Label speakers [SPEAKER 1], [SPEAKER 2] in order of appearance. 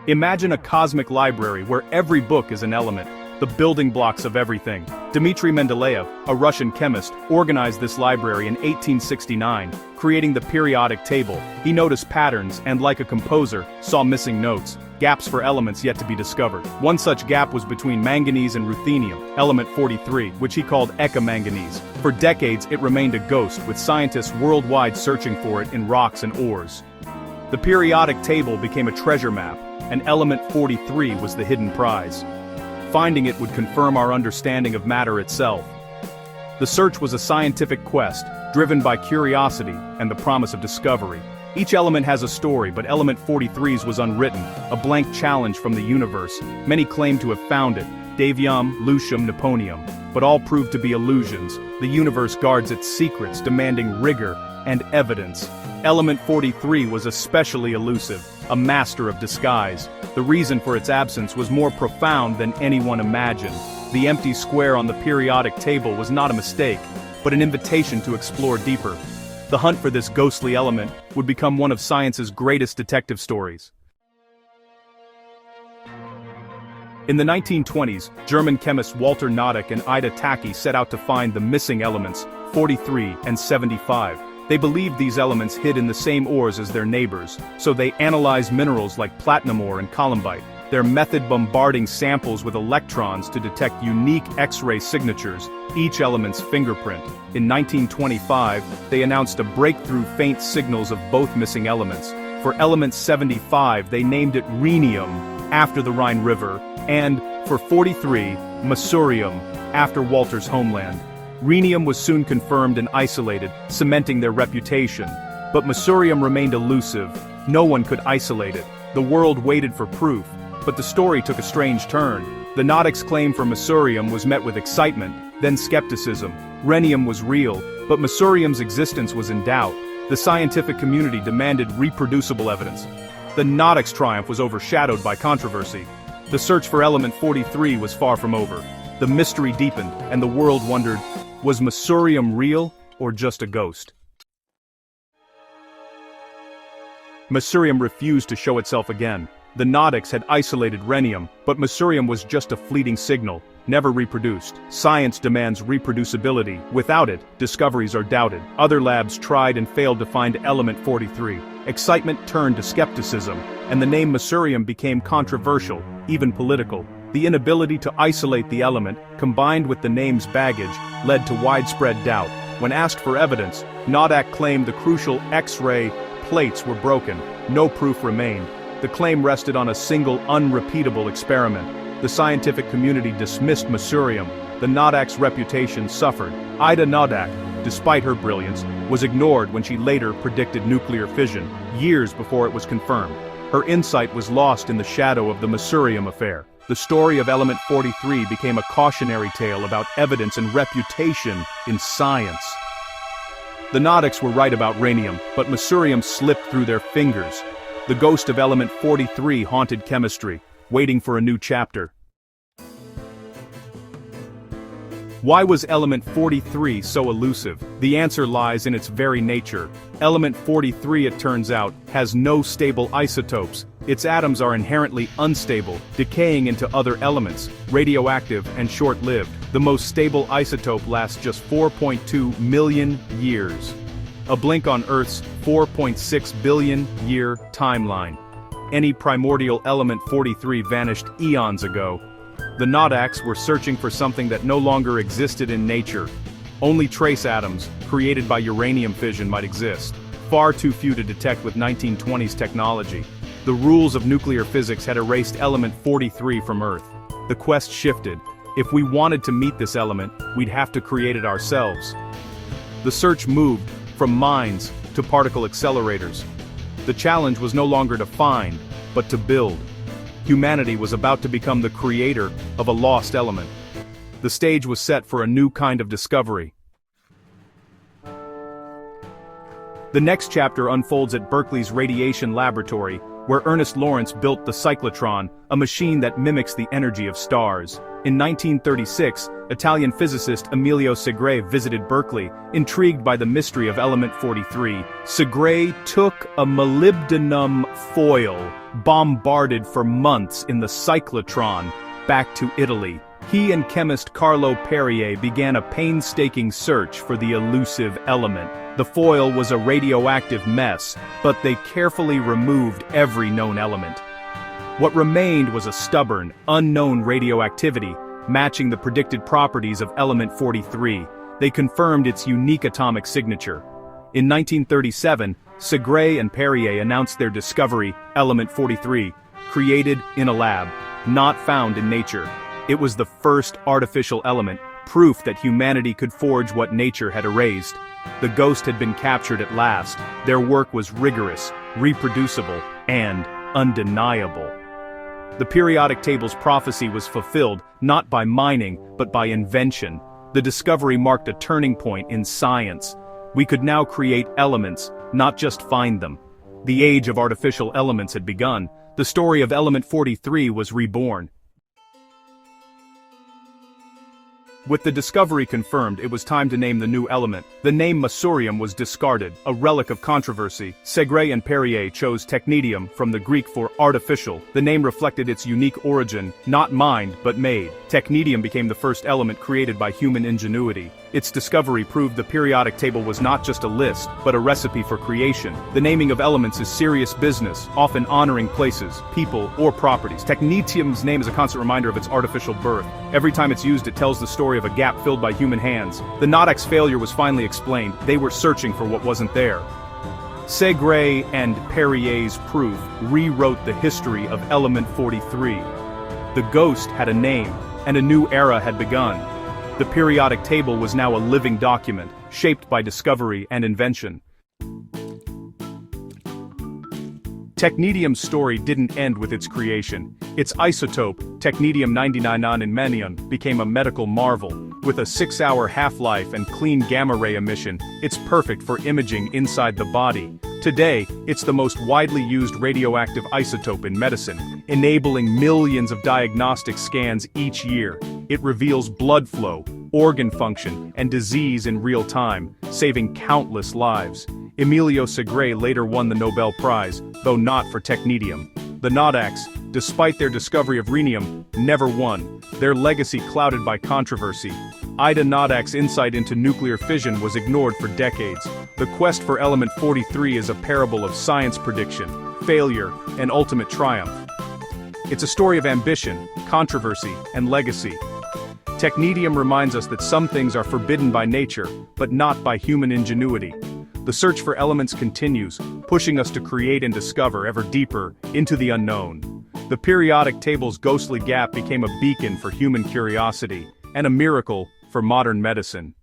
[SPEAKER 1] Imagine a cosmic library where every book is an element, the building blocks of everything. Dmitry Mendeleev, a Russian chemist, organized this library in 1869, creating the periodic table. He noticed patterns and, like a composer, saw missing notes, gaps for elements yet to be discovered. One such gap was between manganese and ruthenium, element 43, which he called eka-manganese. For decades it remained a ghost, with scientists worldwide searching for it in rocks and ores. The periodic table became a treasure map, and element 43 was the hidden prize. Finding it would confirm our understanding of matter itself. The search was a scientific quest, driven by curiosity and the promise of discovery. Each element has a story, but element 43's was unwritten, a blank challenge from the universe. Many claim to have found it, davium, lucium, neponium, but all proved to be illusions. The universe guards its secrets, demanding rigor and evidence. Element 43 was especially elusive, a master of disguise. The reason for its absence was more profound than anyone imagined. The empty square on the periodic table was not a mistake, but an invitation to explore deeper. The hunt for this ghostly element would become one of science's greatest detective stories. In the 1920s, German chemists Walter Noddack and Ida Tacky set out to find the missing elements, 43 and 75. They believed these elements hid in the same ores as their neighbors, so they analyzed minerals like platinum ore and columbite. Their method bombarding samples with electrons to detect unique X-ray signatures, each element's fingerprint. In 1925, they announced a breakthrough faint signals of both missing elements. For element 75, they named it rhenium, after the Rhine River, and, for 43, Masurium, after Walter's homeland. Rhenium was soon confirmed and isolated, cementing their reputation. But Masurium remained elusive. No one could isolate it. The world waited for proof. But the story took a strange turn. The Noddack's claim for Masurium was met with excitement, then skepticism. Rhenium was real, but Masurium's existence was in doubt. The scientific community demanded reproducible evidence. The Noddack's triumph was overshadowed by controversy. The search for element 43 was far from over. The mystery deepened, and the world wondered, was Masurium real, or just a ghost? Masurium refused to show itself again. The Noddacks had isolated rhenium, but Masurium was just a fleeting signal, never reproduced. Science demands reproducibility. Without it, discoveries are doubted. Other labs tried and failed to find element 43. Excitement turned to skepticism, and the name Masurium became controversial, even political. The inability to isolate the element, combined with the name's baggage, led to widespread doubt. When asked for evidence, Noddack claimed the crucial X-ray plates were broken. No proof remained. The claim rested on a single, unrepeatable experiment. The scientific community dismissed Masurium. The Noddack's reputation suffered. Ida Noddack, despite her brilliance, was ignored when she later predicted nuclear fission, years before it was confirmed. Her insight was lost in the shadow of the Masurium affair. The story of element 43 became a cautionary tale about evidence and reputation in science. The Noddacks were right about rhenium, but Masurium slipped through their fingers. The ghost of element 43 haunted chemistry, waiting for a new chapter. Why was element 43 so elusive? The answer lies in its very nature. Element 43, it turns out, has no stable isotopes. Its atoms are inherently unstable, decaying into other elements, radioactive and short-lived. The most stable isotope lasts just 4.2 million years. A blink on Earth's 4.6 billion year timeline. Any primordial element 43 vanished eons ago. The Noddacks were searching for something that no longer existed in nature. Only trace atoms, created by uranium fission, might exist. Far too few to detect with 1920s technology. The rules of nuclear physics had erased element 43 from Earth. The quest shifted. If we wanted to meet this element, we'd have to create it ourselves. The search moved from mines to particle accelerators. The challenge was no longer to find, but to build. Humanity was about to become the creator of a lost element. The stage was set for a new kind of discovery. The next chapter unfolds at Berkeley's Radiation Laboratory, where Ernest Lawrence built the cyclotron, a machine that mimics the energy of stars. In 1936, Italian physicist Emilio Segre visited Berkeley, intrigued by the mystery of element 43. Segre took a molybdenum foil, bombarded for months in the cyclotron, back to Italy. He and chemist Carlo Perrier began a painstaking search for the elusive element. The foil was a radioactive mess, but they carefully removed every known element. What remained was a stubborn, unknown radioactivity, matching the predicted properties of element 43. They confirmed its unique atomic signature. In 1937, Segre and Perrier announced their discovery, element 43, created in a lab, not found in nature. It was the first artificial element, proof that humanity could forge what nature had erased. The ghost had been captured at last. Their work was rigorous, reproducible, and undeniable. The periodic table's prophecy was fulfilled, not by mining, but by invention. The discovery marked a turning point in science. We could now create elements, not just find them. The age of artificial elements had begun. The story of element 43 was reborn. With the discovery confirmed, it was time to name the new element. The name Masurium was discarded, a relic of controversy. Segre and Perrier chose Technetium from the Greek for artificial. The name reflected its unique origin, not mined but made. Technetium became the first element created by human ingenuity. Its discovery proved the periodic table was not just a list, but a recipe for creation. The naming of elements is serious business, often honoring places, people, or properties. Technetium's name is a constant reminder of its artificial birth. Every time it's used, it tells the story of a gap filled by human hands. The Nodac's failure was finally explained. They were searching for what wasn't there. Segre and Perrier's proof rewrote the history of element 43. The ghost had a name, and a new era had begun. The periodic table was now a living document, shaped by discovery and invention. Technetium's story didn't end with its creation. Its isotope, Technetium-99 became a medical marvel. With a 6-hour half-life and clean gamma-ray emission, it's perfect for imaging inside the body. Today, it's the most widely used radioactive isotope in medicine, enabling millions of diagnostic scans each year. It reveals blood flow, organ function, and disease in real time, saving countless lives. Emilio Segre later won the Nobel Prize, though not for Technetium. The Noddacs, despite their discovery of rhenium, never won, their legacy clouded by controversy. Ida Noddac's insight into nuclear fission was ignored for decades. The quest for element 43 is a parable of science prediction, failure, and ultimate triumph. It's a story of ambition, controversy, and legacy. Technetium reminds us that some things are forbidden by nature, but not by human ingenuity. The search for elements continues, pushing us to create and discover ever deeper into the unknown. The periodic table's ghostly gap became a beacon for human curiosity, and a miracle for modern medicine.